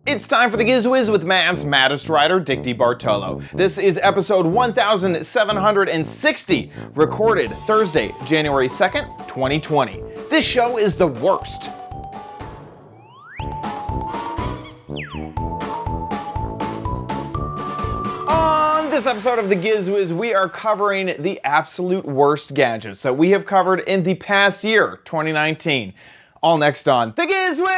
It's time for the Giz Wiz with Mav's maddest writer, Dick DeBartolo. This is episode 1760, recorded Thursday, January 2nd, 2020. This show is the worst. On this episode of the Giz Wiz, we are covering the absolute worst gadgets that we have covered in the past year, 2019. All next on the Giz Wiz!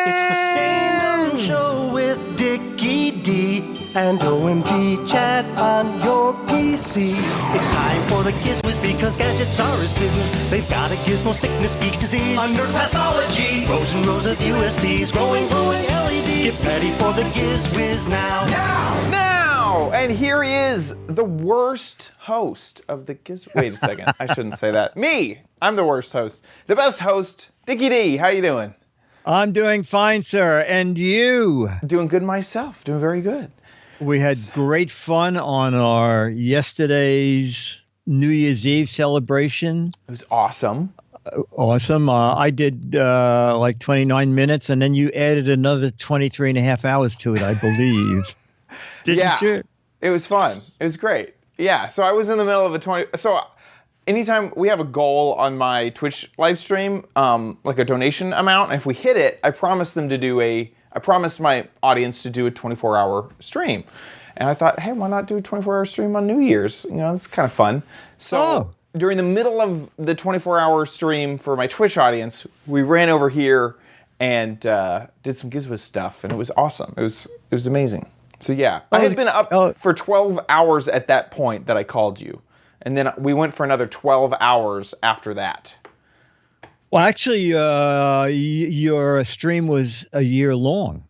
It's the same old show with Dickie D and OMGchad on your PC. It's time for the Giz Wiz because gadgets are his business. They've got a gizmo sickness, geek disease, under pathology, rows and rows of USBs, glowing LEDs. Get ready for the Giz Wiz now. Now! And here he is, the worst host of the Giz... Wait a second, I shouldn't say that. Me! I'm the worst host. The best host, Dickie D. How you doing? I'm doing fine, sir. And you? Doing good myself. Doing very good. We had great fun on our yesterday's New Year's Eve celebration. It was awesome. Awesome. I did like 29 minutes, and then you added another 23 and a half hours to it, I believe. Didn't you? It was fun. It was great. Yeah, so I was in the middle of a 20... So anytime we have a goal on my Twitch live stream, like a donation amount, and if we hit it, I promise my audience to do a 24-hour stream. And I thought, hey, why not do a 24-hour stream on New Year's? You know, it's kind of fun. So during the middle of the 24-hour stream for my Twitch audience, we ran over here and did some Giz Wiz stuff, and it was awesome. It was amazing. So yeah, I had been up for 12 hours at that point that I called you. And then we went for another 12 hours after that. Well, actually, your stream was a year long.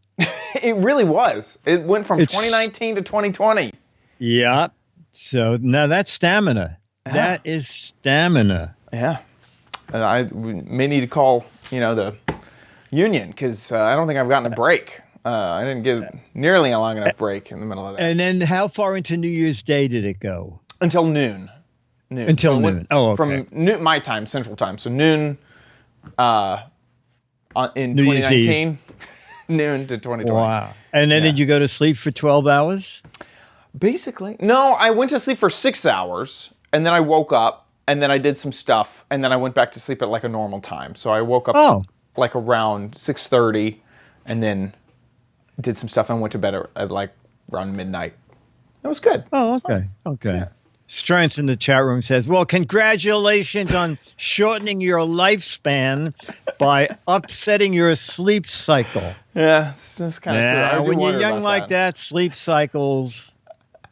It really was. It went from 2019 to 2020. Yeah. So now that's stamina. Yeah. That is stamina. Yeah. And we may need to call, the union because I don't think I've gotten a break. I didn't get nearly a long enough break in the middle of that. And then how far into New Year's Day did it go? Until noon. Until noon. Oh, okay. From noon, my time, Central Time. So noon in New 2019, noon to 2020. Wow. And then did you go to sleep for 12 hours? Basically. No, I went to sleep for 6 hours, and then I woke up, and then I did some stuff, and then I went back to sleep at like a normal time. So I woke up like around 6:30, and then did some stuff and went to bed at like around midnight. It was good. Oh, okay. Okay. Yeah. Strengths in the chat room says, well, congratulations on shortening your lifespan by upsetting your sleep cycle. Yeah, it's just kind of true. When you're young like that, sleep cycles,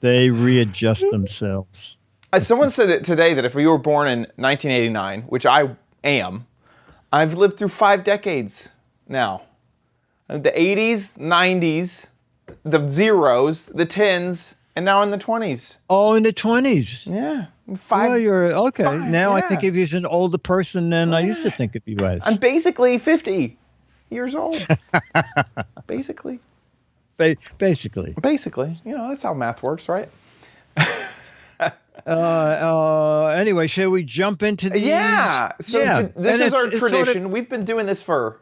they readjust themselves. Someone said it today that if you were born in 1989, which I am, I've lived through 5 decades now. The 80s, 90s, the zeros, the 10s, and now in the 20s. Oh, in the 20s. Yeah. Well, you're okay. I think if you're an older person than I used to think of you as. I'm basically 50 years old. Basically. Basically. That's how math works, right? Anyway, shall we jump into these? Yeah. So this is our tradition. We've been doing this for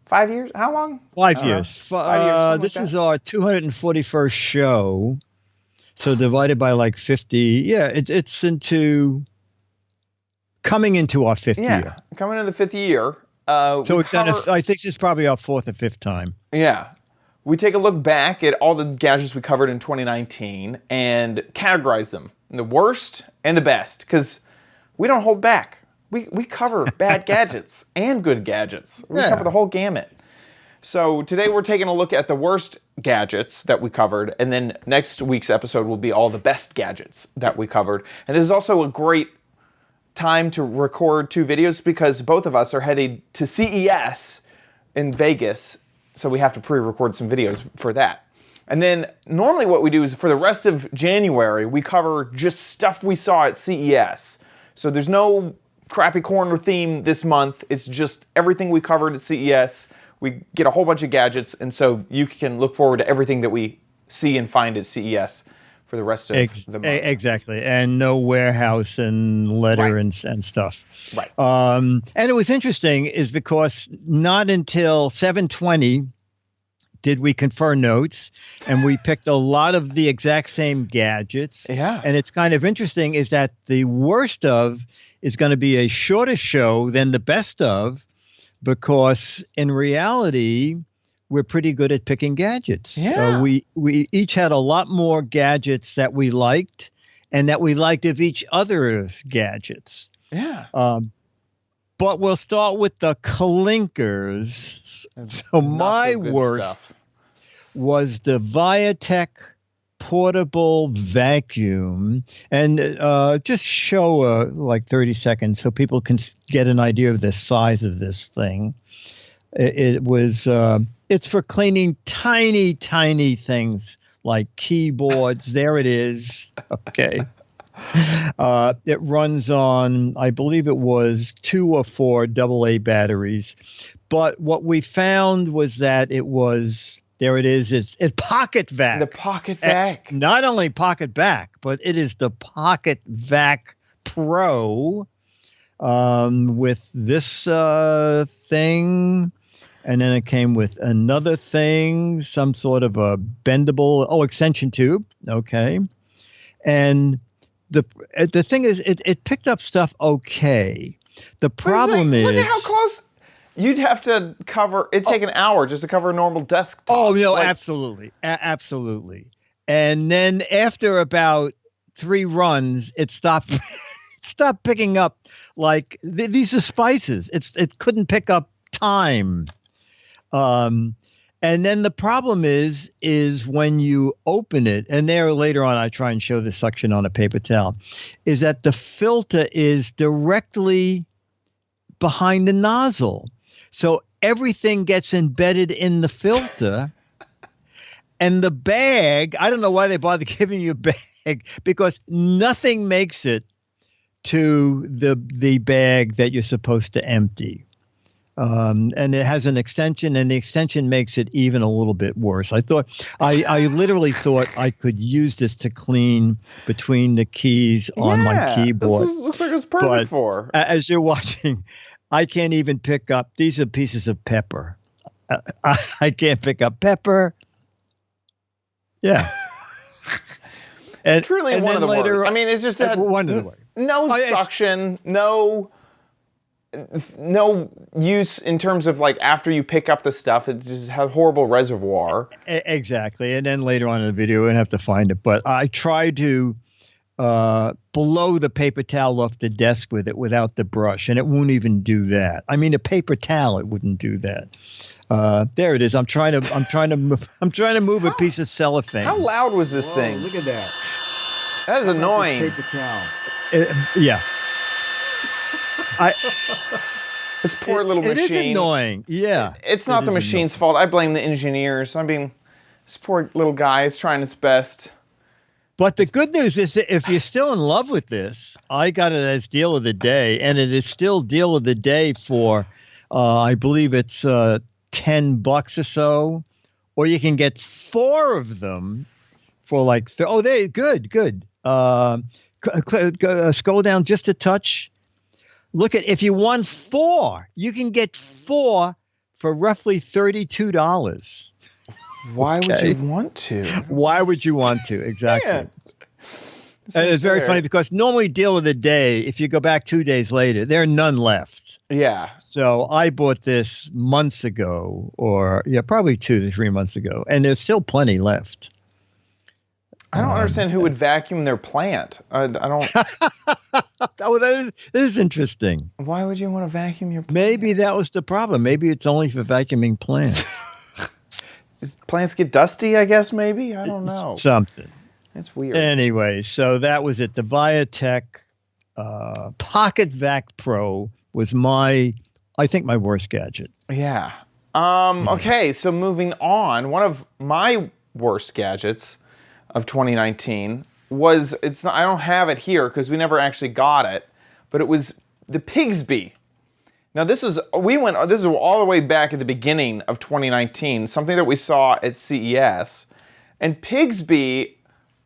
5 years. How long? 5 years. 5 years. This is our 241st show. So divided by like 50. Yeah, it's coming into our 5th year. Yeah, coming into the 5th year. I think this is probably our 4th or 5th time. Yeah. We take a look back at all the gadgets we covered in 2019 and categorize them. The worst and the best. Because we don't hold back. We cover bad gadgets and good gadgets. We cover the whole gamut. So today we're taking a look at the worst gadgets that we covered, and then next week's episode will be all the best gadgets that we covered. And this is also a great time to record 2 videos because both of us are headed to CES in Vegas, so we have to pre-record some videos for that. And then normally what we do is for the rest of January, we cover just stuff we saw at CES. So there's no crappy corner theme this month. It's just everything we covered at CES. We get a whole bunch of gadgets, and so you can look forward to everything that we see and find at CES for the rest of the month. Exactly, and no warehouse and letter and stuff. Right. And it was interesting is because not until 7/20 did we confer notes, and we picked a lot of the exact same gadgets. Yeah. And it's kind of interesting is that the worst of is going to be a shorter show than the best of, because in reality, we're pretty good at picking gadgets. Yeah. We each had a lot more gadgets that we liked and that we liked of each other's gadgets. Yeah. But we'll start with the clinkers. So my good worst stuff. was the Biotech portable vacuum. And just show like 30 seconds so people can get an idea of the size of this thing. It was, it's for cleaning tiny, tiny things like keyboards. There it is. Okay. It runs on, I believe it was 2 or 4 AA batteries. But what we found was that it was, there it is, it's Pocket Vac. The Pocket Vac. And not only Pocket Vac, but it is the Pocket Vac Pro with this thing. And then it came with another thing, some sort of a bendable, extension tube. Okay. And the thing is, it picked up stuff okay. The problem is, look at how close. You'd have to cover. It'd take an hour just to cover a normal desktop. Oh no, absolutely, absolutely. And then after about 3 runs, it stopped. Stopped picking up like these are spices. It couldn't pick up time. And then the problem is when you open it, and there later on I try and show the suction on a paper towel, is that the filter is directly behind the nozzle. So everything gets embedded in the filter. And the bag, I don't know why they bother giving you a bag, because nothing makes it to the bag that you're supposed to empty. And it has an extension, and the extension makes it even a little bit worse. I literally thought I could use this to clean between the keys on my keyboard. This looks like it was perfect for. As you're watching, I can't even pick up. These are pieces of pepper. I can't pick up pepper. Yeah. And truly and one of the later, worst. I mean, it's just one of the worst. No suction, no use in terms of like after you pick up the stuff. It just has horrible reservoir. Exactly. And then later on in the video, I have to find it. But I tried to blow the paper towel off the desk with it without the brush, and it won't even do that. I mean, a paper towel, it wouldn't do that. There it is. I'm trying to move a piece of cellophane. How loud was this thing? Look at that. That is annoying. Paper towel. Yeah. This poor little machine. It is annoying. Yeah. It's not the machine's fault. I blame the engineers. I mean, this poor little guy is trying his best. But the good news is that if you're still in love with this, I got it as deal of the day, and it is still deal of the day for, I believe it's $10 or so, or you can get 4 of them for like, they good. Scroll down just a touch. Look at, if you want 4, you can get 4 for roughly $32. Why would you want to? Why would you want to? Exactly. Yeah. And it's very funny because normally deal of the day, if you go back 2 days later, there are none left. Yeah. So I bought this months ago, or probably 2 to 3 months ago, and there's still plenty left. I don't understand who would vacuum their plant. I don't. That is interesting. Why would you want to vacuum your plant? Maybe that was the problem. Maybe it's only for vacuuming plants. Plants get dusty, I guess, maybe? I don't know. Something. That's weird. Anyway, so that was it. The Biotech Pocket Vac Pro was I think my worst gadget. Yeah. Okay, so moving on, one of my worst gadgets of 2019 was, I don't have it here because we never actually got it, but it was the Pigsby. Now this is all the way back at the beginning of 2019, something that we saw at CES. And Pigsby,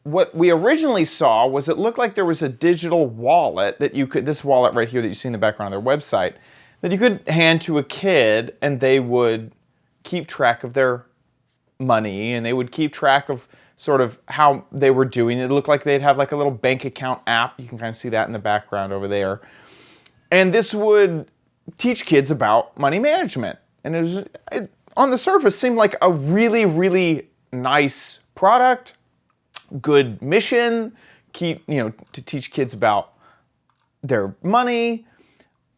what we originally saw was it looked like there was a digital wallet that you could, this wallet right here that you see in the background of their website, that you could hand to a kid and they would keep track of their money, and they would keep track of sort of how they were doing. It looked like they'd have like a little bank account app. You can kind of see that in the background over there. And this would teach kids about money management. And it on the surface seemed like a really, really nice product, good mission, to teach kids about their money.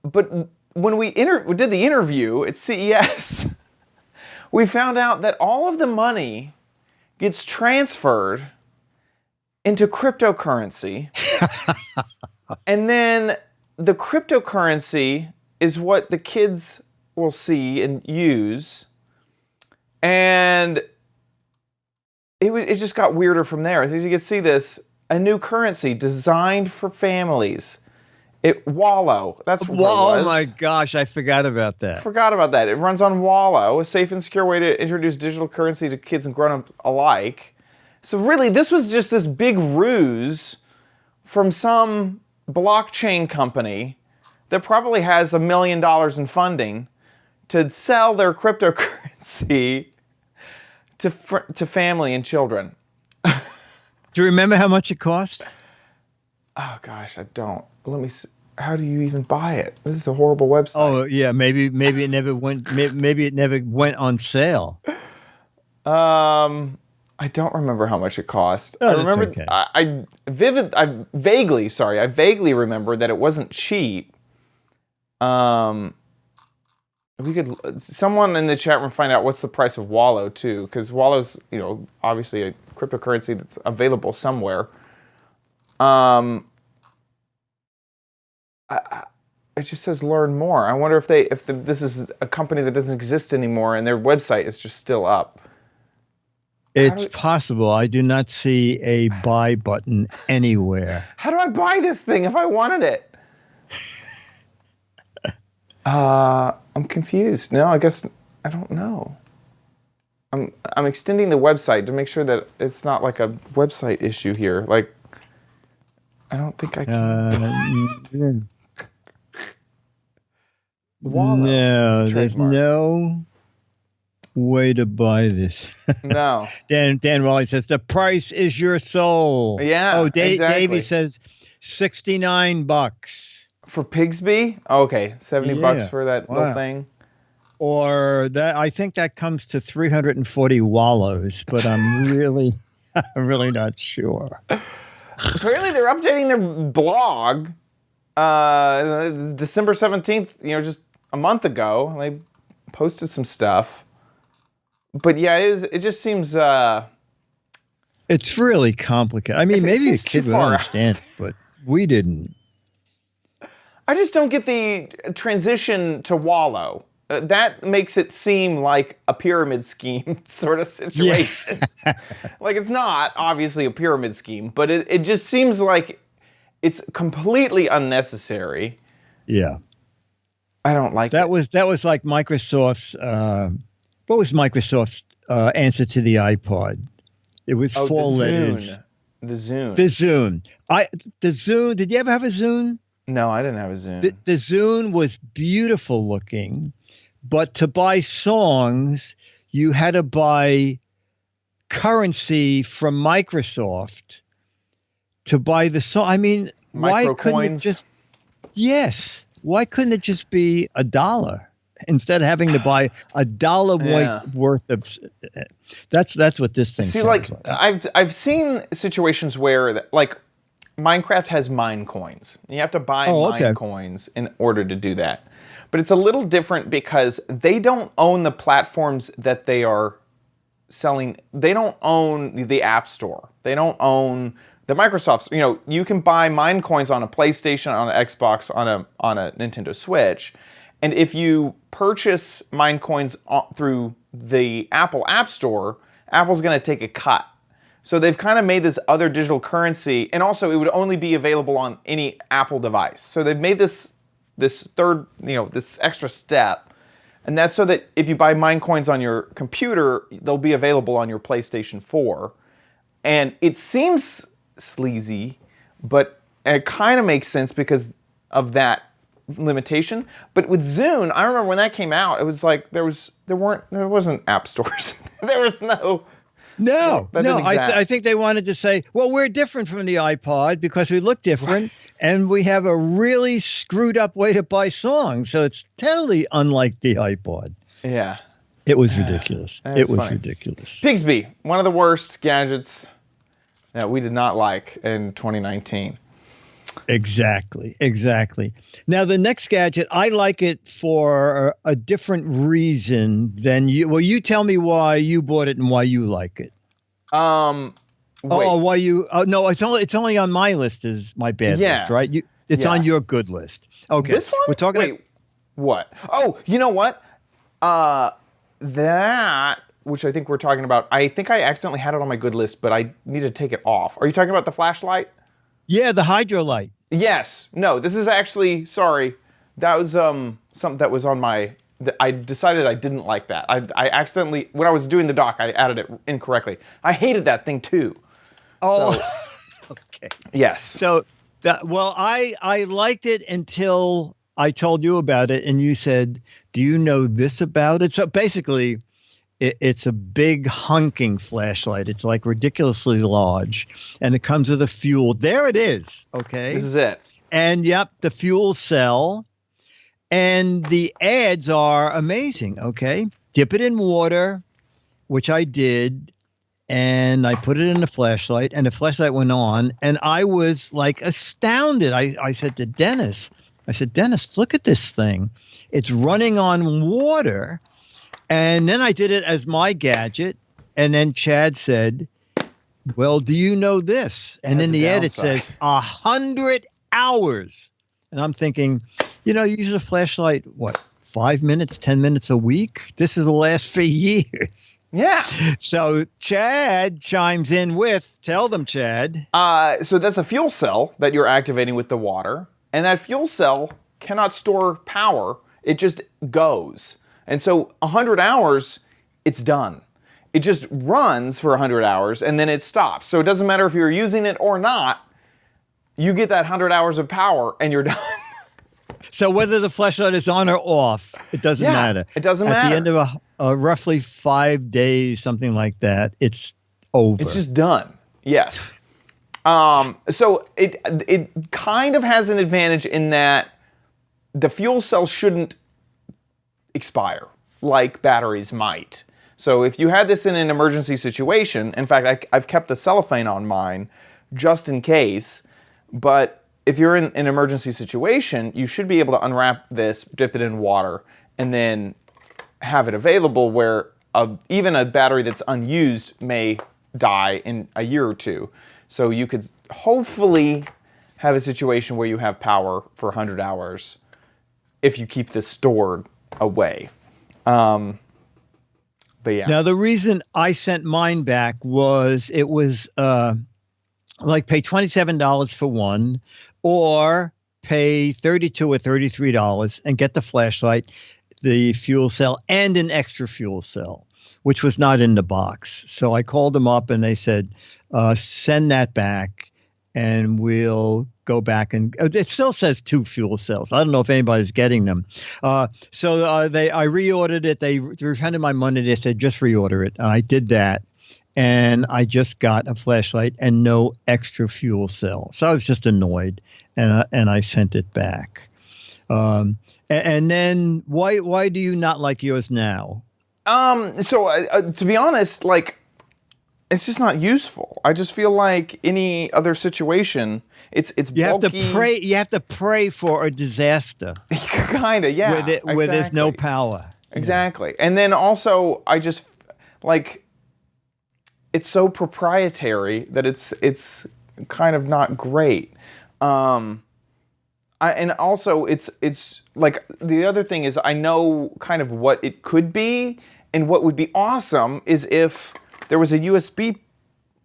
But when we did the interview at CES, we found out that all of the money gets transferred into cryptocurrency. And then the cryptocurrency is what the kids will see and use. And it just got weirder from there. As you can see this, a new currency designed for families. Wallow. That's what it was. Oh my gosh, I forgot about that. It runs on Wallow, a safe and secure way to introduce digital currency to kids and grown-ups alike. So really, this was just this big ruse from some blockchain company that probably has $1 million in funding to sell their cryptocurrency to family and children. Do you remember how much it cost? Oh gosh, I don't. Let me see. How do you even buy it? This is a horrible website. Oh yeah, maybe it never went. Maybe it never went on sale. I don't remember how much it cost. Oh, I remember. okay. I vaguely remember that it wasn't cheap. We could someone in the chat room find out what's the price of Wallow too, because Wallow's obviously a cryptocurrency that's available somewhere. It just says learn more. I wonder if this is a company that doesn't exist anymore and their website is just still up. It's possible. I do not see a buy button anywhere. How do I buy this thing if I wanted it? I'm confused. No, I guess I don't know. I'm extending the website to make sure that it's not like a website issue here. Like, I don't think I can. Wallow. No, there's Trademark. no way to buy this. No. Dan Raleigh says the price is your soul. Yeah. Oh, exactly. Davey says $69. For Pigsby? Oh, okay, $70 for that Wow. little thing. Or that I think that comes to 340 wallows, but I'm really not sure. Apparently, they're updating their blog. December 17th, just a month ago. They posted some stuff. But yeah, it just seems. It's really complicated. I mean, maybe a kid would understand, but we didn't. I just don't get the transition to Wallow. That makes it seem like a pyramid scheme sort of situation. Yeah. Like, it's not obviously a pyramid scheme, but it just seems like it's completely unnecessary. Yeah. I don't like that. it. That was like Microsoft's. What was Microsoft's answer to the iPod? It was 4 letters. The Zune. The Zune. The Zune. Did you ever have a Zune? No, I didn't have a Zune. The Zune was beautiful looking, but to buy songs, you had to buy currency from Microsoft to buy the song. I mean, why couldn't it just? Yes. Why couldn't it just be $1 instead of having to buy $1 worth of? That's what this thing. See, like I've seen situations where like Minecraft has mine coins. You have to buy mine coins in order to do that. But it's a little different because they don't own the platforms that they are selling. They don't own the App Store. They don't own the Microsoft's. You can buy mine coins on a PlayStation, on an Xbox, on a Nintendo Switch. And if you purchase mine coins through the Apple App Store, Apple's going to take a cut. So they've kind of made this other digital currency, and also it would only be available on any Apple device. So they've made this third, this extra step, and that's so that if you buy mine coins on your computer, they'll be available on your PlayStation 4. And it seems sleazy, but it kind of makes sense because of that limitation. But with Zune, I remember when that came out, it was like there wasn't app stores. There was no. No, that no. didn't exist. I think they wanted to say, well, we're different from the iPod because we look different and we have a really screwed up way to buy songs. So it's totally unlike the iPod. Yeah. It was ridiculous. That It is was funny. ridiculous. Pigsby, one of the worst gadgets that we did not like in 2019. Exactly. Now, the next gadget, I like it for a different reason than you. Well, you tell me why you bought it and why you like it. Wait. Oh, why you? Oh, no, it's only on my list is my bad list, right? It's on your good list. Okay, This one? We're talking. Wait, what? Oh, you know what? That, which I think we're talking about, I think I accidentally had it on my good list, but I need to take it off. Are you talking about the flashlight? Yeah, the Hydrolight. Yes. No, this is actually, sorry. That was something that was on my, I decided I didn't like that. I accidentally, when I was doing the doc, I added it incorrectly. I hated that thing too. Oh, okay. Yes. So, I liked it until I told you about it, and you said, "Do you know this about it?" So basically, it's a big hunking flashlight. It's like ridiculously large, and it comes with a fuel. There it is. Okay. This is it. And yep, the fuel cell. And the ads are amazing. Okay. Dip it in water, which I did. And I put it in the flashlight, and the flashlight went on. And I was like astounded. I said to Dennis, look at this thing. It's running on water. And then I did it as my gadget. And then Chad said, well, do you know this? And That's in the ad, it downside. says 100 hours. And I'm thinking, you use a flashlight, 5 minutes, 10 minutes a week? This is the last for years. Yeah. So Chad chimes in with, tell them, Chad. So that's a fuel cell that you're activating with the water. And that fuel cell cannot store power. It just goes. And so 100 hours, it's done. It just runs for 100 hours and then it stops. So it doesn't matter if you're using it or not. You get that 100 hours of power and you're done. So whether the flashlight is on or off, it doesn't matter. It doesn't At matter. At the end of a roughly 5 days, something like that, it's over. It's just done. Yes. So it kind of has an advantage in that the fuel cell shouldn't expire like batteries might. So if you had this in an emergency situation, in fact, I've kept the cellophane on mine just in case, but if you're in an emergency situation, you should be able to unwrap this, dip it in water, and then have it available where even a battery that's unused may die in a year or two. So you could hopefully have a situation where you have power for 100 hours if you keep this stored away. But yeah. Now, the reason I sent mine back was it was like pay $27 for one or pay $32 or $33 and get the flashlight, the fuel cell, and an extra fuel cell, which was not in the box. So I called them up and they said, send that back and we'll go back and it still says 2 fuel cells. I don't know if anybody's getting them. I reordered it. They refunded my money. They said, just reorder it. And I did that. And I just got a flashlight and no extra fuel cell. So I was just annoyed and I sent it back. And then why do you not like yours now? To be honest, like, it's just not useful. I just feel like any other situation, it's you bulky. You have to pray for a disaster. Kind of, yeah. Where there's no exactly. power. Exactly. And then also, I just, like, it's so proprietary that it's kind of not great. And also, it's like, the other thing is I know kind of what it could be, and what would be awesome is if there was a USB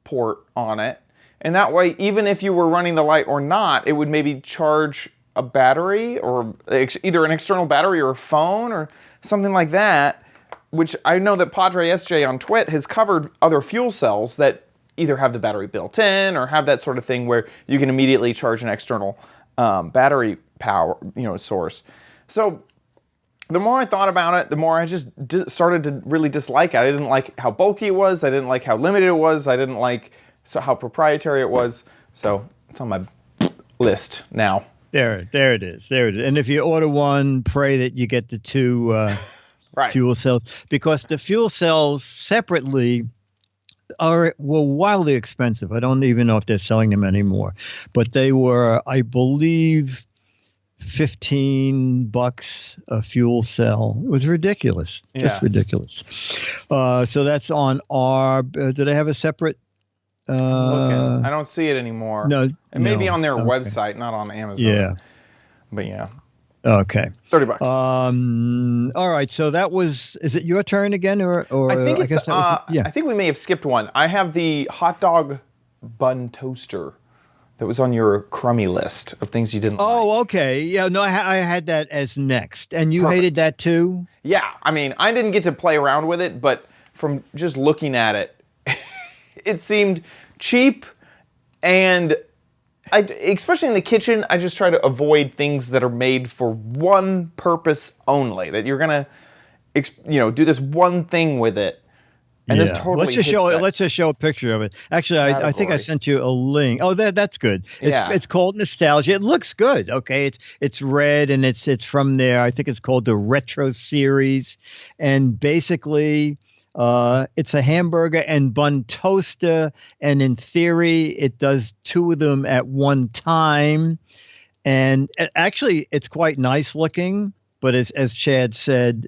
port on it, and that way, even if you were running the light or not, it would maybe charge a battery or either an external battery or a phone or something like that, which I know that Padre SJ on Twit has covered other fuel cells that either have the battery built in or have that sort of thing where you can immediately charge an external battery power, source. So the more I thought about it, the more I just started to really dislike it. I didn't like how bulky it was. I didn't like how limited it was. I didn't like how proprietary it was. So it's on my list now. There it is. And if you order one, pray that you get the two right. fuel cells, because the fuel cells separately were wildly expensive. I don't even know if they're selling them anymore, but they were, I believe, $15 a fuel cell. It was ridiculous, just ridiculous. So that's on our. Do they have a separate? Looking. I don't see it anymore. No, it may be on their website, not on Amazon. Yeah, but yeah. Okay. $30. All right. So that was. Is it your turn again, or I think it's. guess that was, yeah. I think we may have skipped one. I have the hot dog bun toaster that was on your crummy list of things you didn't like. Oh, okay. Yeah. No, I had that as next, and you hated that too. Yeah. I mean, I didn't get to play around with it, but from just looking at it, it seemed cheap, and especially in the kitchen, I just try to avoid things that are made for one purpose only. That you're gonna, do this one thing with it, and this totally. Let's just show a picture of it. Actually, I think I sent you a link. Oh, that's good. It's called Nostalgia. It looks good. Okay, it's red, and it's from there. I think it's called the Retro Series, and basically. It's a hamburger and bun toaster, and in theory, it does two of them at one time. And actually, it's quite nice looking, but as Chad said,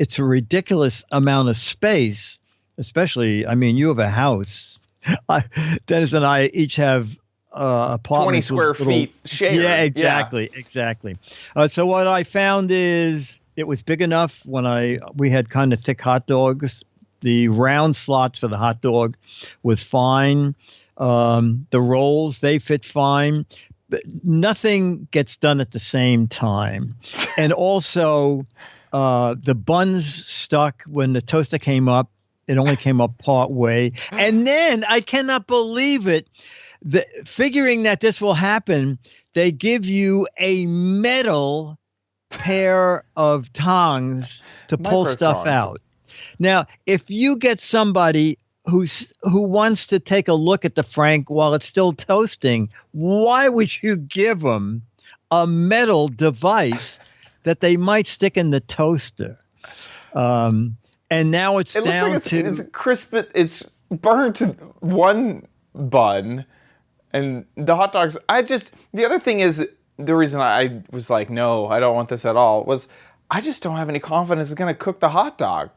it's a ridiculous amount of space, especially, I mean, you have a house. Dennis and I each have apartments. 20 square feet shared. Yeah, exactly. So what I found is, it was big enough when we had kind of thick hot dogs. The round slots for the hot dog was fine. The rolls, they fit fine. But nothing gets done at the same time. And also, the buns stuck when the toaster came up. It only came up part way. And then, I cannot believe it, figuring that this will happen, they give you a metal pair of tongs to pull stuff out. Now, if you get somebody who wants to take a look at the Frank while it's still toasting, why would you give them a metal device that they might stick in the toaster? And now it looks like it's crisp. It's burnt to one bun, and the hot dogs. The other thing is, the reason I was like, no, I don't want this at all, was I just don't have any confidence it's going to cook the hot dog.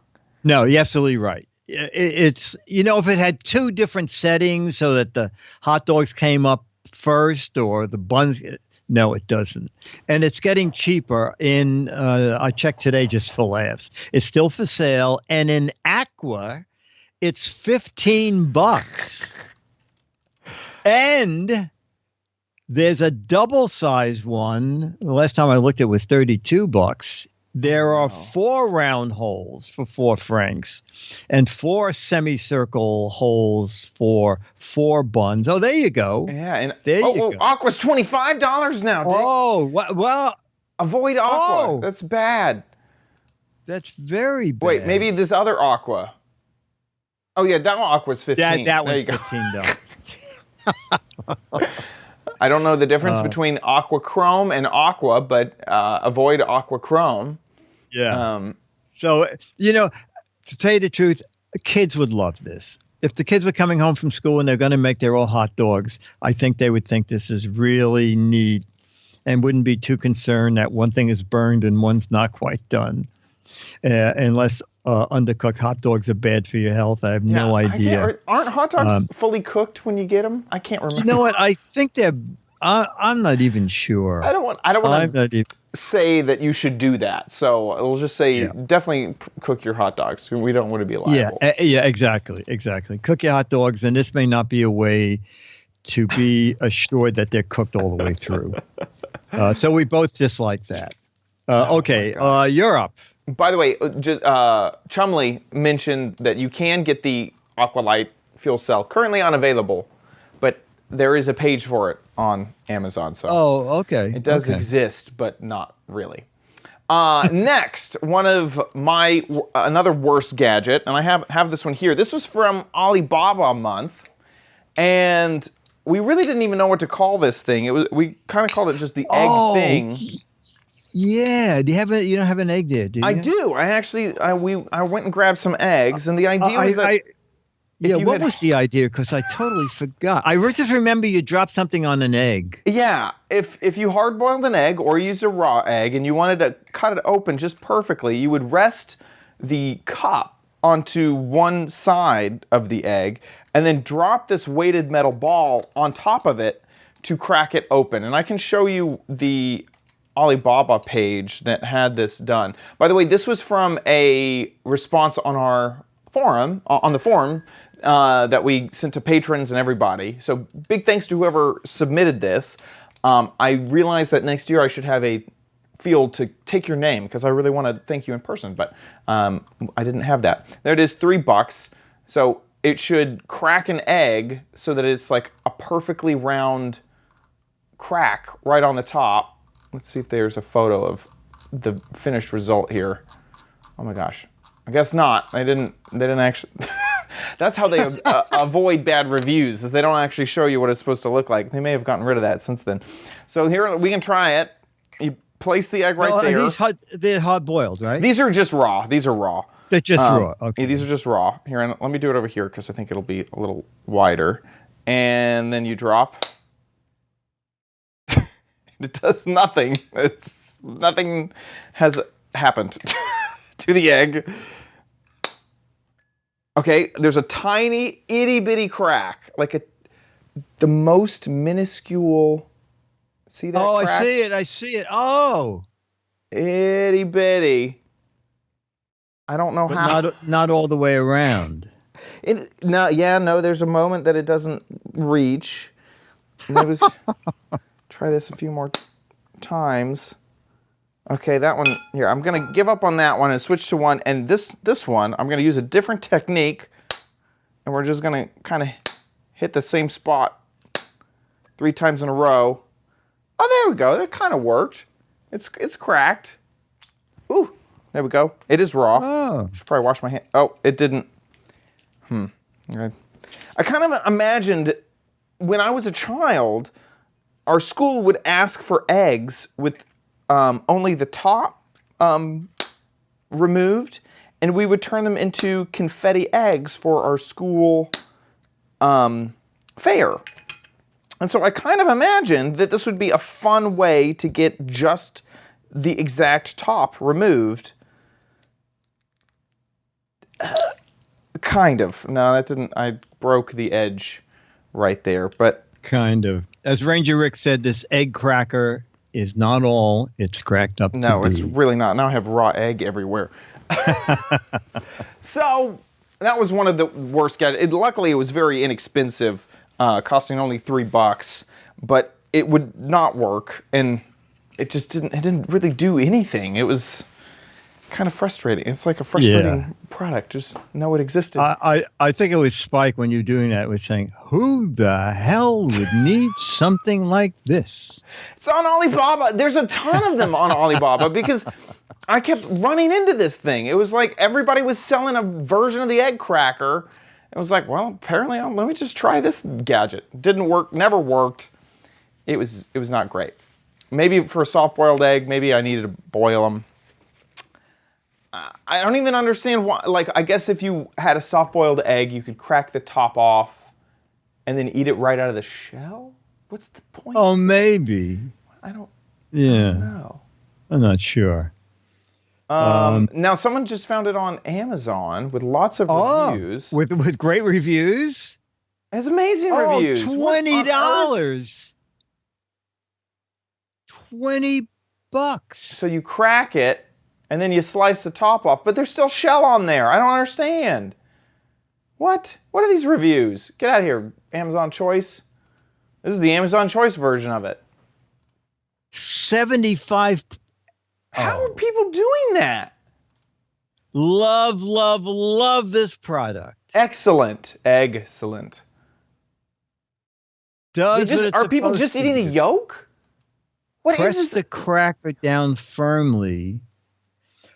No, you're absolutely right. It's, if it had two different settings so that the hot dogs came up first or the buns, no, it doesn't. And it's getting cheaper I checked today just for laughs. It's still for sale. And in Aqua, it's $15. And there's a double-sized one. The last time I looked, it was $32. There are 4 round holes for 4 francs and 4 semicircle holes for 4 buns. Oh, there you go. Yeah, and there you go. Aqua's $25 now, Dick. Oh, well. Avoid Aqua. Oh, that's bad. That's very bad. Wait, maybe this other Aqua. Oh, yeah, that one Aqua's $15. That one's $15. I don't know the difference between Aqua Chrome and Aqua, but avoid Aqua Chrome. Yeah. So, to tell you the truth, kids would love this. If the kids were coming home from school and they're going to make their own hot dogs, I think they would think this is really neat and wouldn't be too concerned that one thing is burned and one's not quite done. Unless undercooked hot dogs are bad for your health. I have no idea. Aren't hot dogs fully cooked when you get them? I can't remember. You know what? I think they're. I'm not even sure. I don't want to say that you should do that. So we'll just say definitely cook your hot dogs. We don't want to be liable. Yeah, exactly. Cook your hot dogs, and this may not be a way to be assured that they're cooked all the way through. So we both dislike that. Okay, you're up. By the way, Chumley mentioned that you can get the Aqualight fuel cell, currently unavailable, but there is a page for it on Amazon. So okay. it does exist, but not really. Next, one of my another worst gadget, and I have this one here. This was from Alibaba month, and we really didn't even know what to call this thing. We kind of called it just the egg thing. Yeah. You don't have an egg there, do you? I do. I went and grabbed some eggs, and the idea was that. What was the idea? Because I totally forgot. I just remember you dropped something on an egg. Yeah, if you hard-boiled an egg or used a raw egg and you wanted to cut it open just perfectly, you would rest the cup onto one side of the egg and then drop this weighted metal ball on top of it to crack it open. And I can show you the Alibaba page that had this done. By the way, this was from a response on our forum, that we sent to patrons and everybody. So big thanks to whoever submitted this. I realized that next year I should have a field to take your name because I really want to thank you in person, but I didn't have that. There it is, $3. So it should crack an egg so that it's like a perfectly round crack right on the top. Let's see if there's a photo of the finished result here. Oh my gosh. I guess not. They didn't actually. That's how they avoid bad reviews, is they don't actually show you what it's supposed to look like. They may have gotten rid of that since then. So here, we can try it. You place the egg right there. They're hard boiled, right? These are just raw. These are raw. They're just raw. Okay. Yeah, these are just raw. Here, and let me do it over here because I think it'll be a little wider. And then you drop. It does nothing. Nothing has happened to the egg. Okay, there's a tiny, itty-bitty crack, like the most minuscule. See that crack? I see it. Oh. Itty-bitty. I don't know how. Not all the way around. No, there's a moment that it doesn't reach. Maybe try this a few more times. Okay, that one here. I'm gonna give up on that one and switch to one. And this one, I'm gonna use a different technique, and we're just gonna kind of hit the same spot 3 times in a row. Oh, there we go. That kind of worked. It's cracked. Ooh, there we go. It is raw. Oh. Should probably wash my hand. Oh, it didn't. Okay. I kind of imagined when I was a child, our school would ask for eggs with only the top removed, and we would turn them into confetti eggs for our school fair. And so I kind of imagined that this would be a fun way to get just the exact top removed. Kind of. No, that didn't. I broke the edge right there, but kind of. As Ranger Rick said, this egg cracker is not all it's cracked up to be. No, it's really not. Now I have raw egg everywhere. So that was one of the worst gadgets. Luckily, it was very inexpensive, costing only $3, but it would not work, and it just didn't. It didn't really do anything. It was kind of frustrating. It's like a frustrating product. Just know it existed. I think it was Spike when you were doing that was saying, who the hell would need something like this? It's on Alibaba. There's a ton of them on Alibaba because I kept running into this thing. It was like everybody was selling a version of the egg cracker. It was like, well, apparently, let me just try this gadget. Didn't work, never worked. It was not great. Maybe for a soft-boiled egg, maybe I needed to boil them. I don't even understand why. Like, I guess if you had a soft-boiled egg, you could crack the top off and then eat it right out of the shell? What's the point? Oh, maybe. I don't Yeah. know. I'm not sure. Now, someone just found it on Amazon with lots of reviews. With great reviews? It has amazing reviews. $20. $20. So you crack it, and then you slice the top off, but there's still shell on there. I don't understand. What? What are these reviews? Get out of here, Amazon Choice. This is the Amazon Choice version of it. 75. How are people doing that? Love, love, love this product. Excellent. Excellent. does what it's Are people supposed just to eating the do. yolk? What is Press this? the cracker down firmly.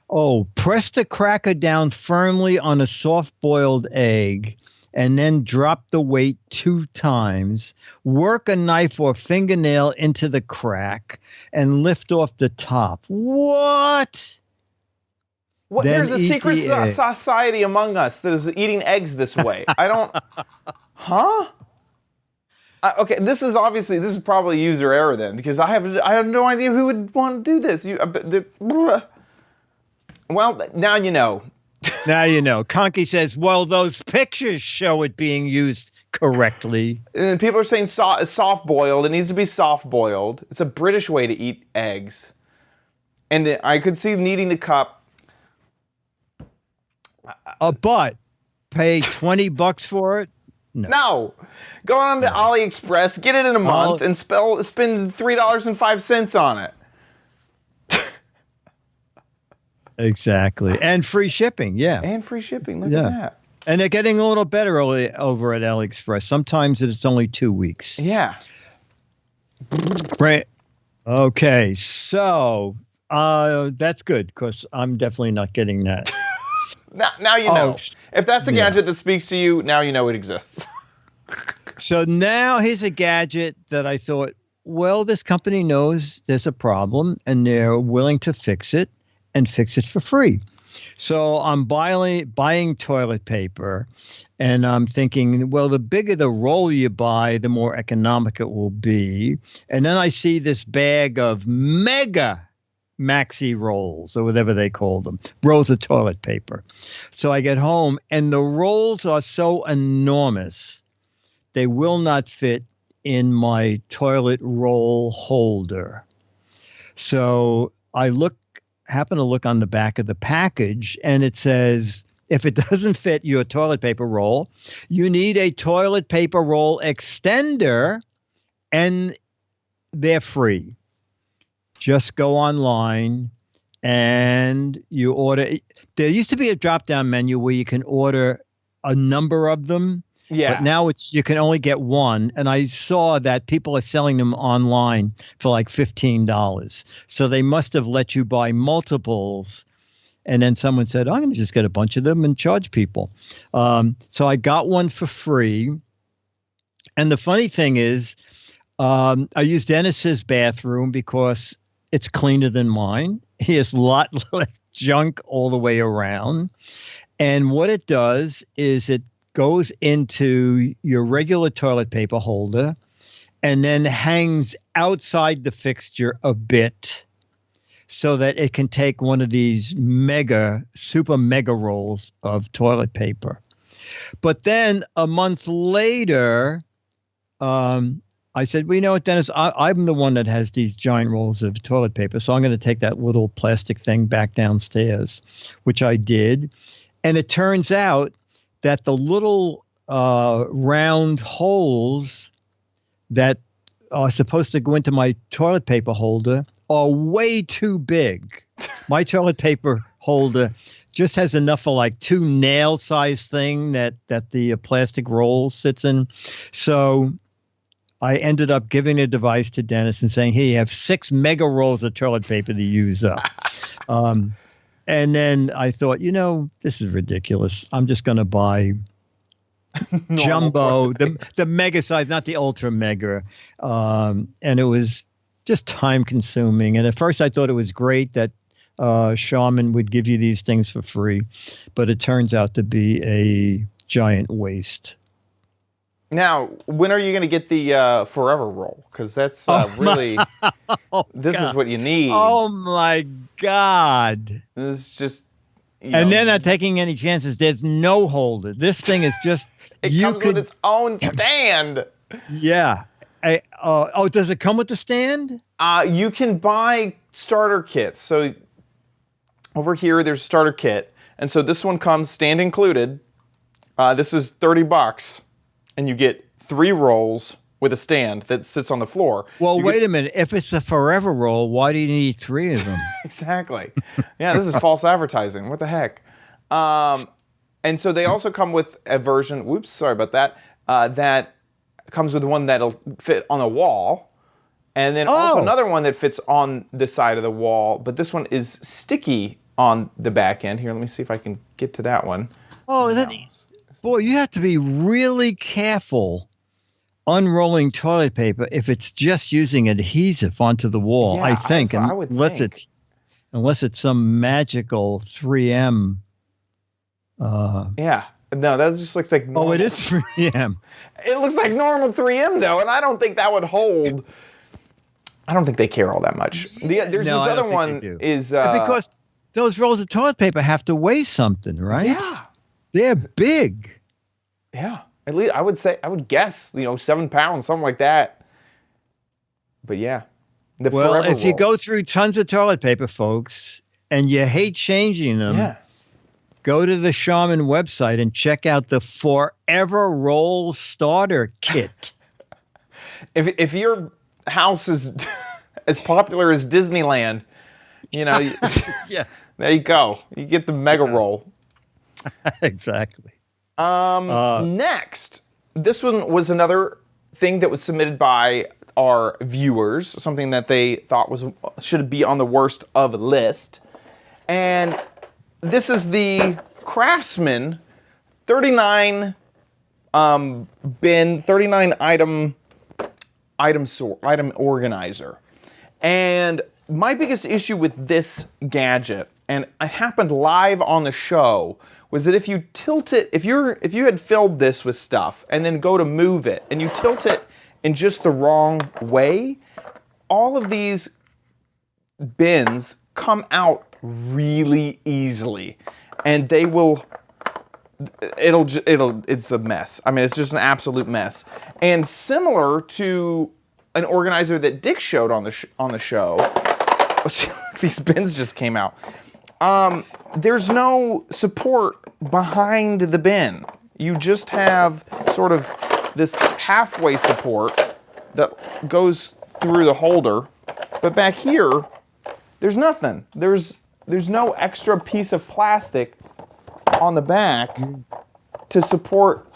Oh, press the cracker down firmly on a soft-boiled egg and then drop the weight 2 times. Work a knife or fingernail into the crack and lift off the top. What? What? Then There's a eat secret the egg. society among us that is eating eggs this way. I don't. Huh? Okay, this is probably user error then, because I have no idea who would want to do this. Well, now you know. Now you know. Conky says, well, those pictures show it being used correctly. And people are saying soft boiled. It needs to be soft boiled. It's a British way to eat eggs. And I could see kneading the cup. But pay $20 for it? No. Go on to AliExpress, get it in a month, and spend $3.05 on it. Exactly. And free shipping, yeah. And free shipping. Look at that. And they're getting a little better over at AliExpress. Sometimes it's only 2 weeks. Yeah. Right. Okay. So that's good because I'm definitely not getting that. Now you know. If that's a gadget that speaks to you, now you know it exists. So now here's a gadget that I thought, well, this company knows there's a problem and they're willing to fix it and fix it for free. So I'm buying toilet paper and I'm thinking, well, the bigger the roll you buy, the more economic it will be. And then I see this bag of mega maxi rolls or whatever they call them, rolls of toilet paper. So I get home and the rolls are so enormous, they will not fit in my toilet roll holder. So I happen to look on the back of the package and it says, if it doesn't fit your toilet paper roll, you need a toilet paper roll extender and they're free. Just go online and you order. There used to be a drop-down menu where you can order a number of them. Yeah. But now you can only get one. And I saw that people are selling them online for like $15. So they must have let you buy multiples. And then someone said, I'm going to just get a bunch of them and charge people. So I got one for free. And the funny thing is, I used Dennis's bathroom because it's cleaner than mine. He has a lot less junk all the way around. And what it does is it goes into your regular toilet paper holder and then hangs outside the fixture a bit so that it can take one of these super mega rolls of toilet paper. But then a month later, I said, well, you know what, Dennis, I'm the one that has these giant rolls of toilet paper, so I'm going to take that little plastic thing back downstairs, which I did. And it turns out that the little round holes that are supposed to go into my toilet paper holder are way too big. My toilet paper holder just has enough for like 2 nail-sized thing that the plastic roll sits in. So I ended up giving a device to Dennis and saying, hey, you have 6 mega rolls of toilet paper to use up. And then I thought, this is ridiculous. I'm just going to buy jumbo, the mega size, not the ultra mega. And it was just time consuming. And at first I thought it was great that Charmin would give you these things for free, but it turns out to be a giant waste. Now, when are you going to get the Forever Roll? Because that's really, this is what you need. Oh my God. This is just, and they're not taking any chances. There's no holder. This thing is just, it comes with its own stand. Yeah. Does it come with the stand? You can buy starter kits. So over here, there's a starter kit. And so this one comes stand included. This is $30. And you get 3 rolls with a stand that sits on the floor. Well, wait a minute. If it's a forever roll, why do you need 3 of them? Exactly. Yeah, this is false advertising. What the heck? And so they also come with a version, sorry about that, that comes with one that'll fit on the wall. And then also another one that fits on the side of the wall, but this one is sticky on the back end. Here, let me see if I can get to that one. Oh, boy, you have to be really careful unrolling toilet paper if it's just using adhesive onto the wall, Yeah, I think. that's what I would think. Unless it's some magical 3M. Yeah. No, that just looks like normal. Oh, it is 3M. It looks like normal 3M, though, and I don't think that would hold. I don't think they care all that much. There's this other one is... because those rolls of toilet paper have to weigh something, right? Yeah. They're big. Yeah. At least I would guess, 7 pounds, something like that. But yeah. Well, if you go through tons of toilet paper, folks, and you hate changing them, go to the Charmin website and check out the Forever Roll Starter Kit. If your house is as popular as Disneyland, yeah, there you go. You get the mega roll. Exactly. Next, this one was another thing that was submitted by our viewers, something that they thought should be on the worst of list. And this is the Craftsman 39 bin, 39 item organizer. And my biggest issue with this gadget, and it happened live on the show, was that if you tilt it, if you had filled this with stuff and then go to move it and you tilt it in just the wrong way, all of these bins come out really easily, and it's a mess. I mean, it's just an absolute mess. And similar to an organizer that Dick showed on the show, these bins just came out. There's no support behind the bin. You just have sort of this halfway support that goes through the holder, but back here, there's nothing. There's no extra piece of plastic on the back to support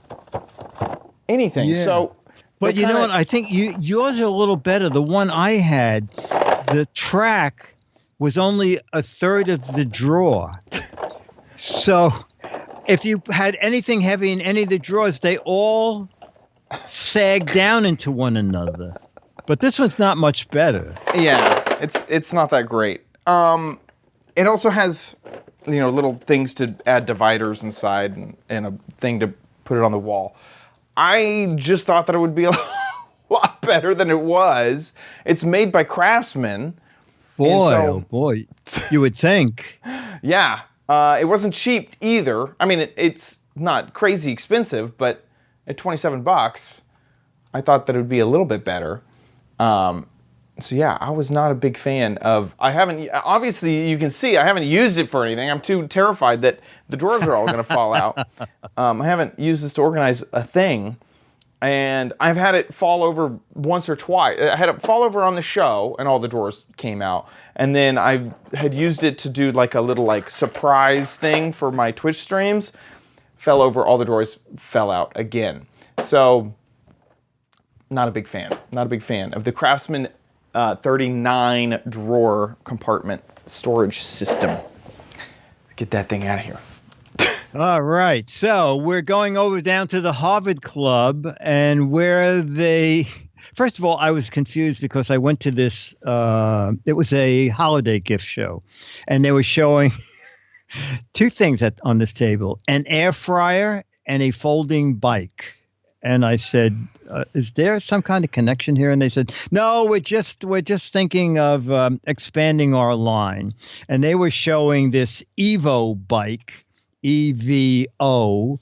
anything. Yeah. So, but you know what? I think yours are a little better. The one I had, the track was only a third of the drawer. So if you had anything heavy in any of the drawers, they all sag down into one another. But this one's not much better. Yeah, it's not that great. It also has, little things to add dividers inside and a thing to put it on the wall. I just thought that it would be a lot better than it was. It's made by Craftsman. Boy, you would think. Yeah, it wasn't cheap either. I mean, it's not crazy expensive, but at $27, I thought that it would be a little bit better. So yeah, I was not a big fan of. Obviously, you can see I haven't used it for anything. I'm too terrified that the drawers are all going to fall out. I haven't used this to organize a thing, and I've had it fall over once or twice. I had it fall over on the show, and all the drawers came out. And then I had used it to do like a little surprise thing for my Twitch streams. Fell over, all the drawers fell out again. So, not a big fan. Not a big fan of the Craftsman 39 drawer compartment storage system. Get that thing out of here. All right. So we're going over down to the Harvard Club, and where first of all, I was confused because I went to this, it was a holiday gift show, and they were showing two things on this table, an air fryer and a folding bike. And I said, is there some kind of connection here? And they said, no, we're just thinking of expanding our line. And they were showing this Evo bike, EVO.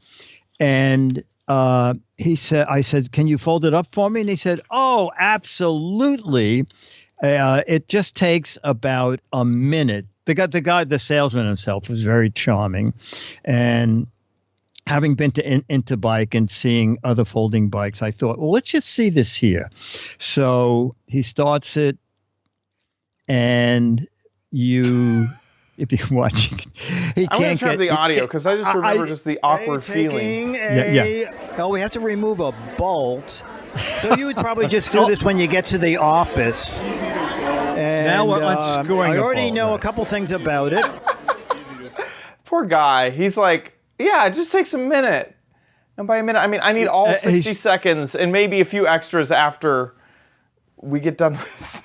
And I said, can you fold it up for me? And he said, oh, absolutely. It just takes about a minute. The salesman himself was very charming. And having been into bike and seeing other folding bikes, I thought, well, let's just see this here. So he starts it, and if you're watching, he I'm going can't to turn the audio because I just remember just the awkward feeling. We have to remove a bolt So you would probably just do this when you get to the office. And Now I'm scoring I the already ball, know right. a couple things about it. Poor guy. He's like, yeah, it just takes a minute. And by a minute, I mean, I need all 60 seconds and maybe a few extras after we get done with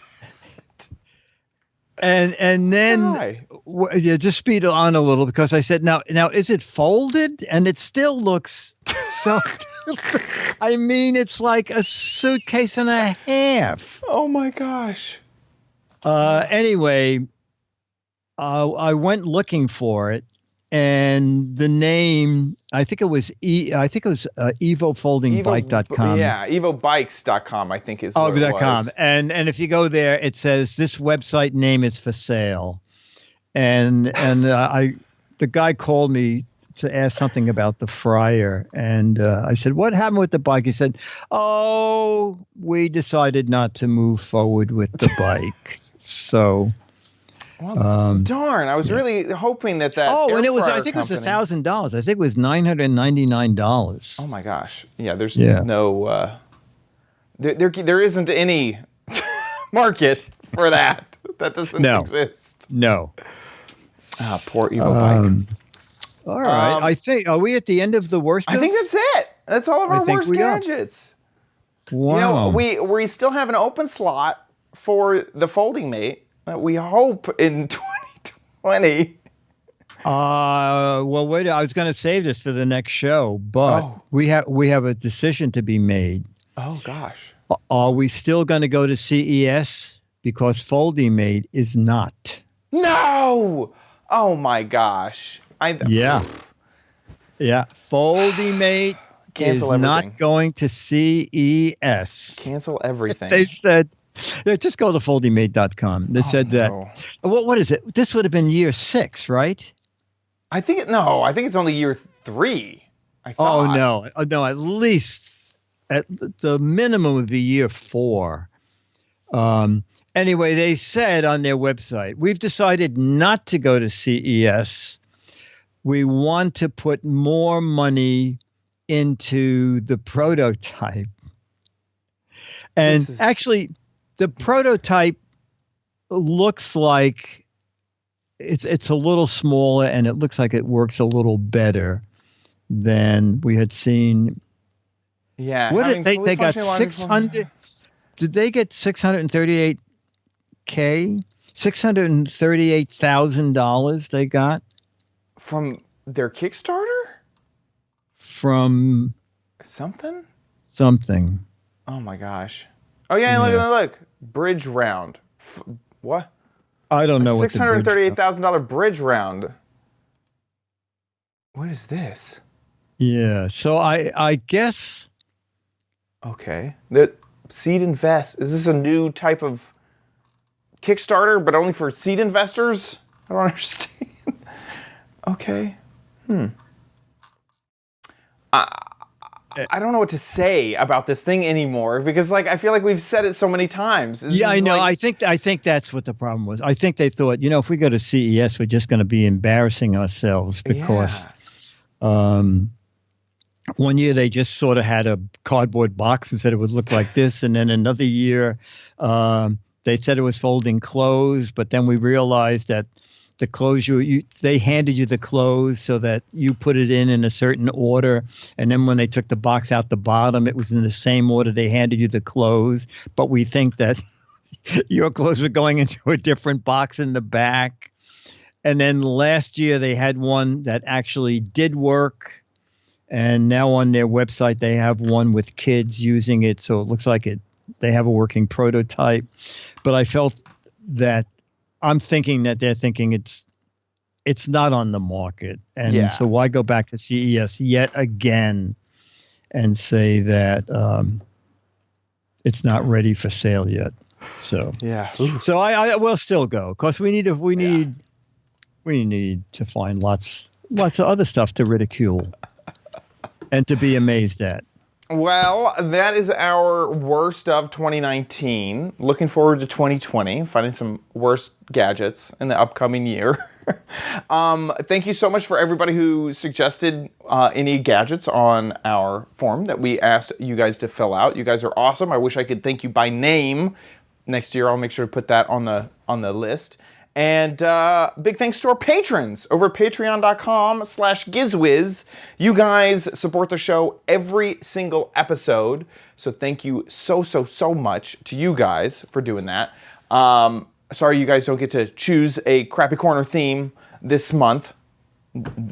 And then just speed it on a little because I said now is it folded? And it still looks so. I mean, it's like a suitcase and a half. Oh my gosh. Anyway, I went looking for it, and the name I think it was evofoldingbike.com. Yeah, evobikes.com, I think is what it .com. was. And if you go there, it says this website name is for sale. And the guy called me to ask something about the fryer, and I said, "What happened with the bike?" He said, "Oh, we decided not to move forward with the bike." So, Well, darn! I was really hoping that. Oh, and it was. I air think fryer it was company- $1,000. I think it was $999. Oh my gosh! Yeah, there's no. There isn't any market for that. That doesn't exist. No. Ah, poor Evo bike. All right. I think. Are we at the end of the worst? I think that's it. That's all of our think worst we are. gadgets. Wow. You know, we still have an open slot for the folding mate that we hope in 2020. Well, wait. I was going to save this for the next show, but we have a decision to be made. Oh gosh. Are we still going to go to CES because Folding Mate is not? No. Oh my gosh. Yeah. Folding Mate Cancel is everything. not going to CES. Cancel everything. They said, just go to foldingmate.com. They said that. no. What is it? This would have been year 6, right? I think it's only year 3. I thought. No, at least at the minimum would be year 4. Anyway, they said on their website, we've decided not to go to CES. We want to put more money into the prototype. And actually, the prototype looks like it's a little smaller, and it looks like it works a little better than we had seen. Yeah. What did they fully got? functioning logic- 600. Did they get $638K? $638,000 they got from their Kickstarter? from Something? Oh my gosh. Oh yeah, look. Bridge round. What? I don't know what the bridge- $638,000 bridge round. What is this? Yeah, so I guess Okay. That seed invest. Is this a new type of Kickstarter, but only for seed investors? I don't understand. Okay. I don't know what to say about this thing anymore because, like, I feel like we've said it so many times. Yeah, I know. I think that's what the problem was. I think they thought, if we go to CES, we're just going to be embarrassing ourselves because one year they just sort of had a cardboard box and said it would look like this, and then another year they said it was folding clothes, but then we realized that the clothes they handed you the clothes so that you put it in a certain order, and then when they took the box out the bottom, it was in the same order they handed you the clothes, but we think that your clothes were going into a different box in the back. And then last year they had one that actually did work, and now on their website they have one with kids using it, so it looks like they have a working prototype. But I felt that I'm thinking that they're thinking it's not on the market. And so why go back to CES yet again and say that it's not ready for sale yet. So so I will still go because we need to find lots of other stuff to ridicule and to be amazed at. Well, that is our worst of 2019. Looking forward to 2020, finding some worst gadgets in the upcoming year. Thank you so much for everybody who suggested any gadgets on our form that we asked you guys to fill out. You guys are awesome. I wish I could thank you by name. Next year, I'll make sure to put that on the list. And big thanks to our patrons over at patreon.com/Giz Wiz. You guys support the show every single episode. So thank you so much to you guys for doing that. Sorry you guys don't get to choose a Crappy Corner theme this month.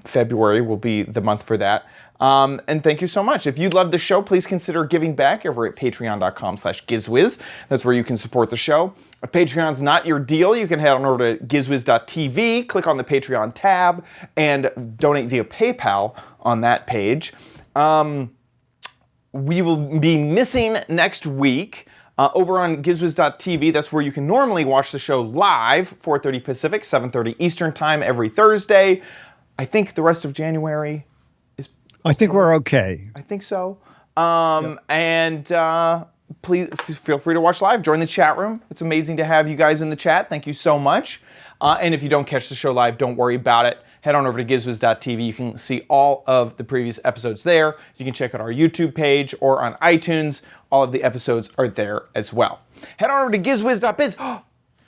February will be the month for that. And thank you so much. If you love the show, please consider giving back over at patreon.com/Giz Wiz. That's where you can support the show. If Patreon's not your deal, you can head on over to gizwiz.tv, click on the Patreon tab, and donate via PayPal on that page. We will be missing next week. Over on gizwiz.tv, that's where you can normally watch the show live, 4:30 Pacific, 7:30 Eastern Time every Thursday. I think the rest of January is... I think we're okay. I think so. And please feel free to watch live. Join the chat room. It's amazing to have you guys in the chat. Thank you so much. And if you don't catch the show live, don't worry about it. Head on over to gizwiz.tv. You can see all of the previous episodes there. You can check out our YouTube page or on iTunes. All of the episodes are there as well. Head on over to gizwiz.biz.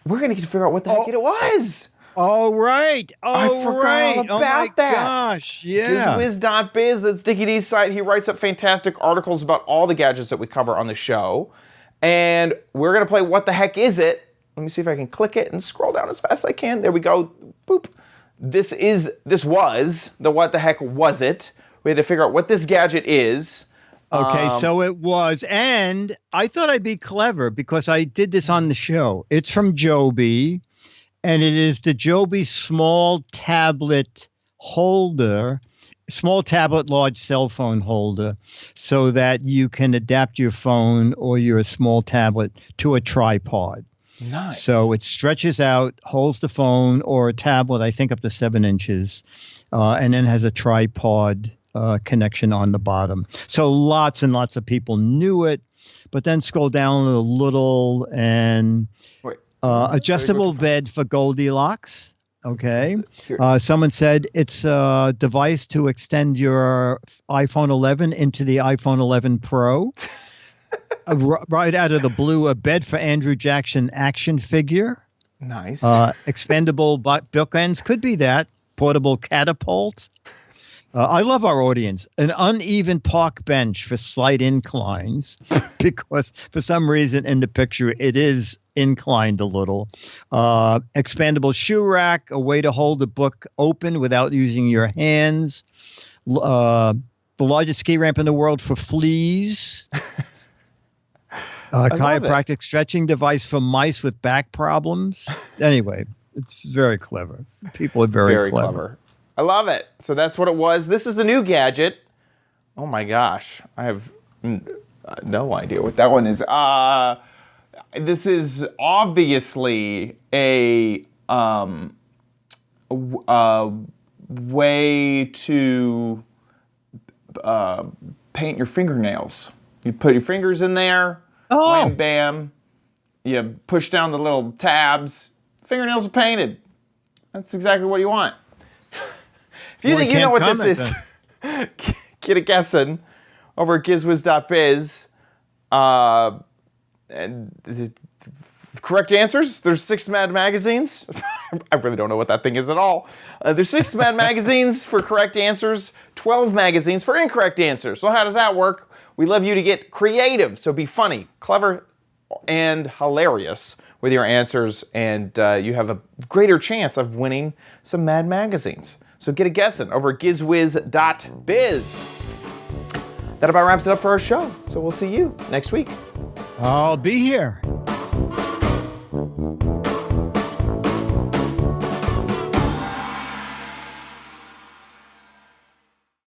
We're going to get to figure out what the heck it was. Oh, right. I forgot all about that. Gosh, yeah. GizWiz.biz, that's Dickie D's site. He writes up fantastic articles about all the gadgets that we cover on the show. And we're going to play What the Heck Is It? Let me see if I can click it and scroll down as fast as I can. There we go. Boop. This was the What the Heck Was It? We had to figure out what this gadget is. Okay, so it was. And I thought I'd be clever because I did this on the show. It's from Joby. And it is the Joby small tablet holder, small tablet, large cell phone holder, so that you can adapt your phone or your small tablet to a tripod. Nice. So it stretches out, holds the phone or a tablet, I think up to 7 inches, and then has a tripod connection on the bottom. So lots and lots of people knew it, but then scroll down a little and... Wait. Adjustable bed for Goldilocks. Okay. Someone said it's a device to extend your iPhone 11 into the iPhone 11 Pro. Right out of the blue, a bed for Andrew Jackson action figure. Nice. Expendable bookends. Could be that. Portable catapult. I love our audience. An uneven park bench for slight inclines, because for some reason in the picture it is inclined a little. Expandable shoe rack, a way to hold the book open without using your hands. The largest ski ramp in the world for fleas. Chiropractic stretching device for mice with back problems. Anyway, it's very clever. People are very clever. I love it. So that's what it was. This is the new gadget. Oh my gosh. I have no idea what that one is. This is obviously a way to paint your fingernails. You put your fingers in there, wham, bam. You push down the little tabs. Fingernails are painted. That's exactly what you want. If you think you know what this is, get a guessing over at gizwiz.biz. And the correct answers, there's 6 Mad magazines. I really don't know what that thing is at all. There's 6 Mad magazines for correct answers, 12 magazines for incorrect answers. So how does that work? We love you to get creative, so be funny, clever, and hilarious with your answers, and you have a greater chance of winning some Mad magazines. So get a guessing over at gizwiz.biz. That about wraps it up for our show. So we'll see you next week. I'll be here.